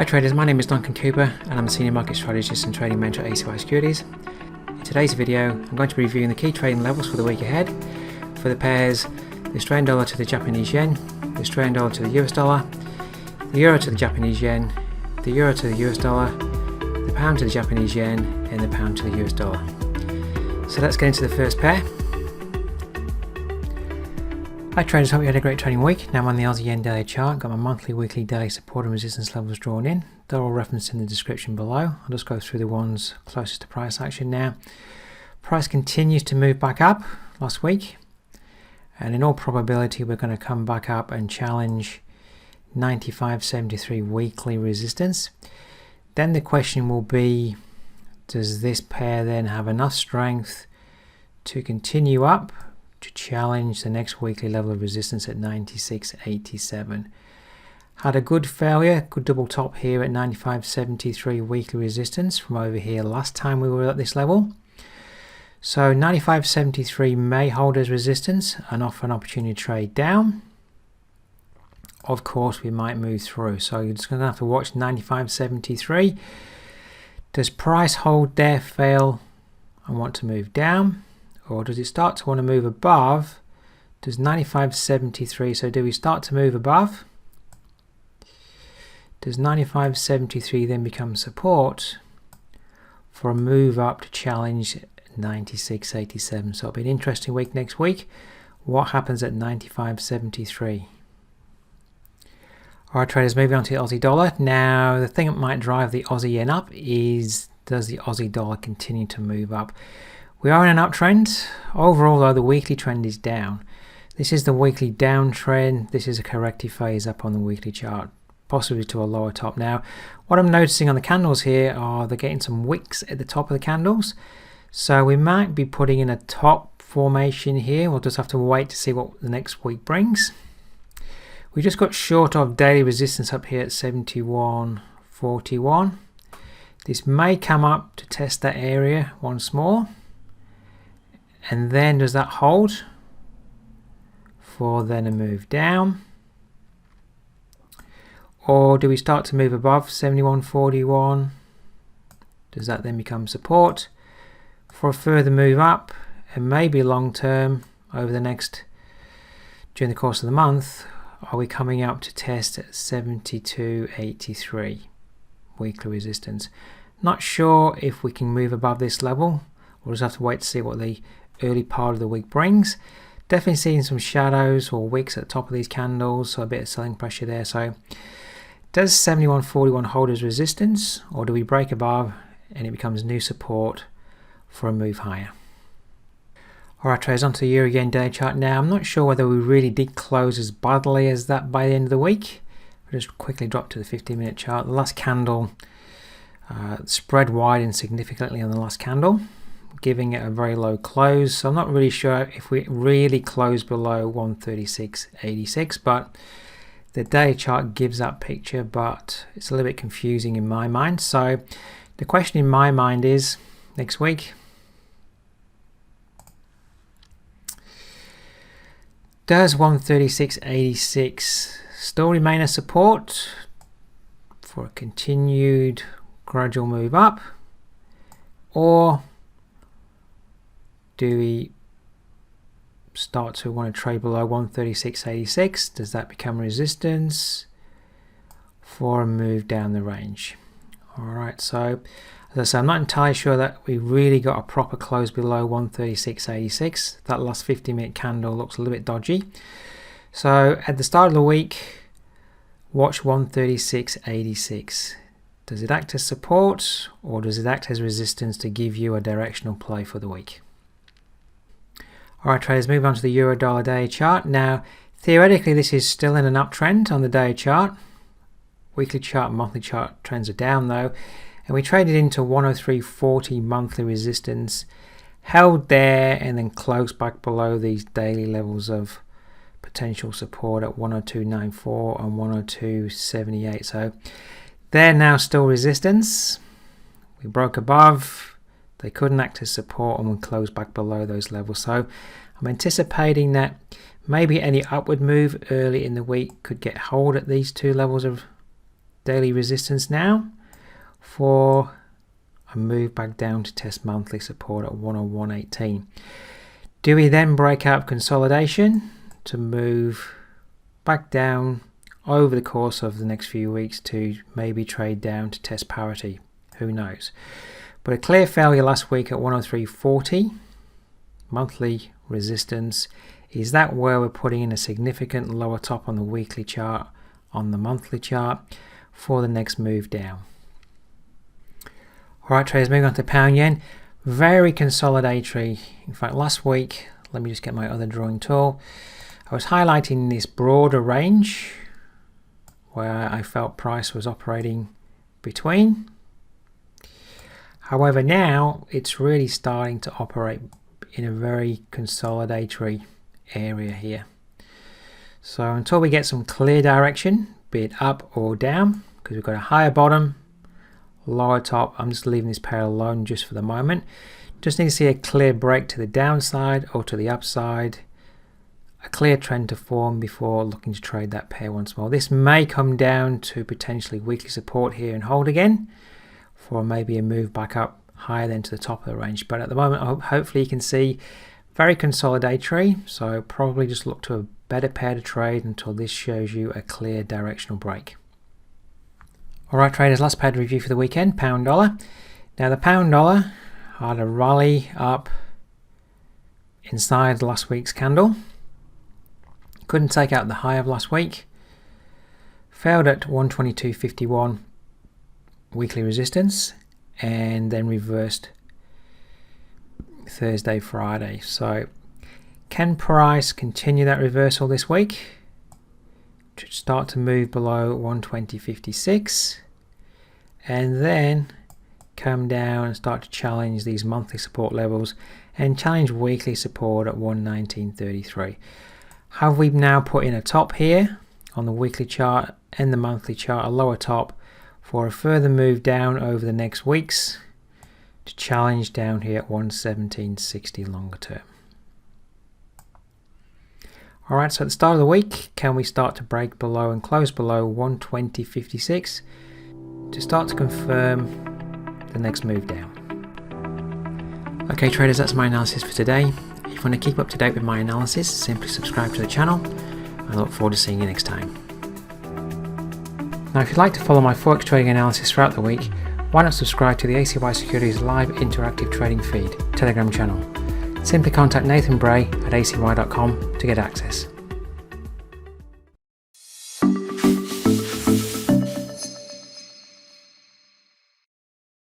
Hi traders, my name is Duncan Cooper and I'm a Senior Market Strategist and Trading Mentor at AUDJPY Securities. In today's video, I'm going to be reviewing the key trading levels for the week ahead for the pairs the Australian dollar to the Japanese yen, the Australian dollar to the US dollar, the euro to the Japanese yen, the euro to the US dollar, the pound to the Japanese yen and the pound to the US dollar. So let's get into the first pair. Hi traders, hope you had a great trading week. Now I'm on the Aussie yen daily chart, got my monthly, weekly, daily support and resistance levels drawn in. They're all referenced in the description below. I'll just go through the ones closest to price action now. Price continues to move back up last week, and in all probability we're going to come back up and challenge 95.73 weekly resistance. Then the question will be, does this pair then have enough strength to continue up to challenge the next weekly level of resistance at 96.87. Had a good failure, good double top here at 95.73 weekly resistance from over here last time we were at this level. So 95.73 may hold as resistance and offer an opportunity to trade down. Of course we might move through, so you're just going to have to watch 95.73. Does price hold there, fail and want to move down? Or does it start to want to move above? Does 95.73, so do we start to move above? Does 95.73 then become support for a move up to challenge 96.87? So it'll be an interesting week next week. What happens at 95.73? Alright traders, moving on to the Aussie dollar. Now the thing that might drive the Aussie yen up is, does the Aussie dollar continue to move up? We are in an uptrend. Overall though, the weekly trend is down. This is the weekly downtrend. This is a corrective phase up on the weekly chart, possibly to a lower top. Now, what I'm noticing on the candles here are they're getting some wicks at the top of the candles. So we might be putting in a top formation here. We'll just have to wait to see what the next week brings. We just got short of daily resistance up here at 71.41. This may come up to test that area once more. And then does that hold for then a move down? Or do we start to move above 71.41? Does that then become support for a further move up? And maybe long term over the next, during the course of the month, are we coming up to test at 72.83 weekly resistance? Not sure if we can move above this level. We'll just have to wait to see what the early part of the week brings. Definitely seeing some shadows or wicks at the top of these candles, so a bit of selling pressure there. So does 71.41 hold as resistance, or do we break above and it becomes new support for a move higher? Alright traders, onto the Euro Yen daily chart now. I'm not sure whether we really did close as badly as that by the end of the week. I'll just quickly drop to the 15-minute chart. The last candle spread widened significantly on the last candle, giving it a very low close. So I'm not really sure if we really close below 136.86, but the daily chart gives that picture, but it's a little bit confusing in my mind. So the question in my mind is, next week, does 136.86 still remain a support for a continued gradual move up, or do we start to want to trade below 136.86? Does that become resistance for a move down the range? Alright, so as I say, I'm not entirely sure that we really got a proper close below 136.86. That last 50-minute candle looks a little bit dodgy. So at the start of the week, watch 136.86. Does it act as support, or does it act as resistance to give you a directional play for the week? Alright traders, move on to the Euro Dollar daily chart. Now theoretically this is still in an uptrend on the daily chart. Weekly chart and monthly chart trends are down though, and we traded into 103.40 monthly resistance, held there and then closed back below these daily levels of potential support at 102.94 and 102.78. So they're now still resistance. We broke above. They couldn't act as support and would close back below those levels. So I'm anticipating that maybe any upward move early in the week could get hold at these two levels of daily resistance now for a move back down to test monthly support at 101.18. Do we then break out of consolidation to move back down over the course of the next few weeks to maybe trade down to test parity? Who knows? But a clear failure last week at 103.40 monthly resistance. Is that where we're putting in a significant lower top on the weekly chart, on the monthly chart, for the next move down? Alright traders, moving on to pound yen. Very consolidatory. In fact, last week, let me just get my other drawing tool. I was highlighting this broader range where I felt price was operating between. However, now it's really starting to operate in a very consolidatory area here. So until we get some clear direction, be it up or down, because we've got a higher bottom, lower top, I'm just leaving this pair alone just for the moment. Just need to see a clear break to the downside or to the upside, a clear trend to form before looking to trade that pair once more. This may come down to potentially weekly support here and hold again for maybe a move back up higher than to the top of the range. But at the moment, hopefully you can see very consolidatory, so probably just look to a better pair to trade until this shows you a clear directional break. Alright traders, last pair to review for the weekend, pound dollar. Now the pound dollar had a rally up inside last week's candle. Couldn't take out the high of last week. Failed at 122.51 weekly resistance and then reversed Thursday, Friday. So can price continue that reversal this week? Should start to move below 120.56 and then come down and start to challenge these monthly support levels and challenge weekly support at 119.33. Have we now put in a top here on the weekly chart and the monthly chart, a lower top for a further move down over the next weeks to challenge down here at 117.60 longer term. Alright, so at the start of the week, can we start to break below and close below 120.56 to start to confirm the next move down? Okay traders, that's my analysis for today. If you want to keep up to date with my analysis, simply subscribe to the channel. I look forward to seeing you next time. Now if you'd like to follow my forex trading analysis throughout the week, why not subscribe to the ACY Securities live interactive trading feed Telegram channel. Simply contact Nathan.bray at acy.com to get access.